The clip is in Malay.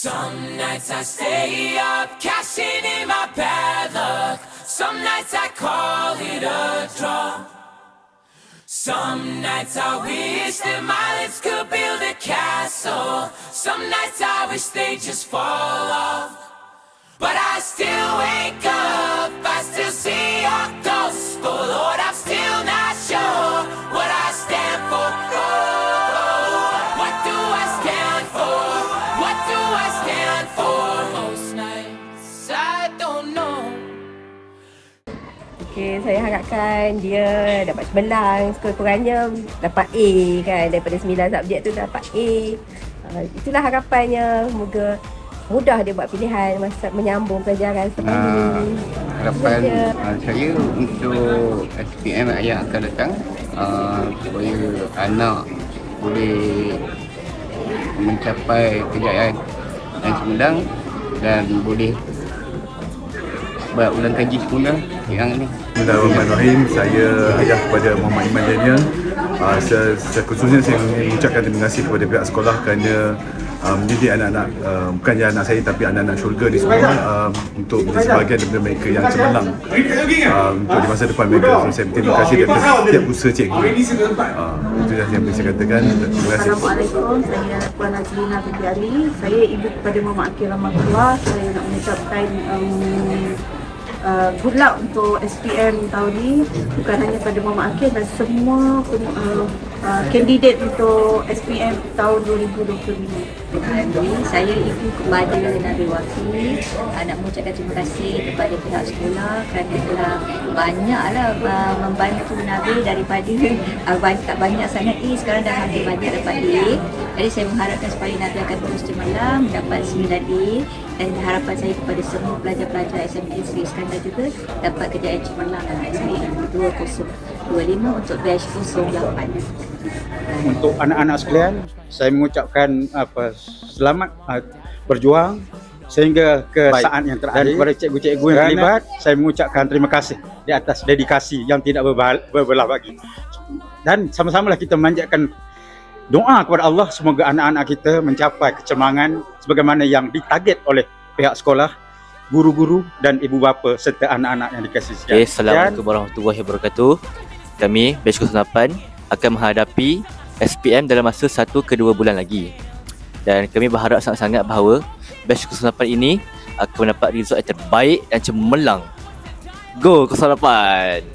Some nights I stay up, cashing in my bad luck. Some nights I call it a draw. Some nights I wish that my lips could build a castle. Some nights I wish they just fall off. But I still wake up, I still see your ghost. Oh Lord, I'm still not sure what I stand for. Oh, what do I stand for? What do I stand for? Most nights I don't know. Okay, saya harapkan dia dapat cemerlang, sekurang-kurangnya dapat A kan. Daripada 9 subjek tu dapat A. Itulah harapannya. Moga mudah dia buat pilihan masa menyambung pelajaran selepas ni. Harapan saya untuk SPM yang akan datang, supaya anak boleh mencapai kejayaan yang cemerlang dan boleh berulang kaji semula yang ni. Bismillahirrahmanirrahim. Saya ayah kepada Muhammad Iman Daniel. Khususnya saya mengucapkan terima kasih kepada pihak sekolah kerana mendidik anak-anak, bukannya anak saya tapi anak-anak syurga ni semua, untuk menjadi sebahagian daripada mereka yang cemerlang untuk di masa depan mereka. So, saya berterima kasih atas setiap usaha cikgu. Itu yang bisa saya katakan. Terima kasih. Assalamualaikum, saya Puan Azlina binti Ali. Saya ibu kepada Muhammad Akil Rahmatullah. Saya nak mengucapkan good luck untuk SPM tahun ni, bukan hanya pada Muhammad Akil dan semua kandidat untuk SPM tahun 2025. Saya ibu kepada Nabi Wafi, nak mengucapkan terima kasih kepada pihak sekolah kerana telah banyaklah membantu Nabi daripada tak banyak sangat A, sekarang dah hampir banyak dapat A. Jadi saya mengharapkan supaya Nabi akan terus cemerlang mendapat 9 A, dan harapan saya kepada semua pelajar-pelajar SMK Sri Iskandar juga dapat kejayaan cemerlang dalam SPM 2025 untuk batch 08. Untuk anak-anak sekalian, saya mengucapkan selamat berjuang sehingga ke saat yang terakhir. Dan kepada cikgu-cikgu yang terlibat, saya mengucapkan terima kasih di atas dedikasi yang tidak berbelah bagi. Dan sama-samalah kita memanjatkan doa kepada Allah, semoga anak-anak kita mencapai kecemerlangan sebagaimana yang ditarget oleh pihak sekolah, guru-guru dan ibu bapa serta anak-anak yang dikasihi. Okay, Assalamualaikum warahmatullahi wabarakatuh. Kami batch 08 akan menghadapi SPM dalam masa 1 ke 2 bulan lagi. Dan kami berharap sangat-sangat bahawa batch 08 ini akan mendapat result yang terbaik dan cemerlang. Go 08!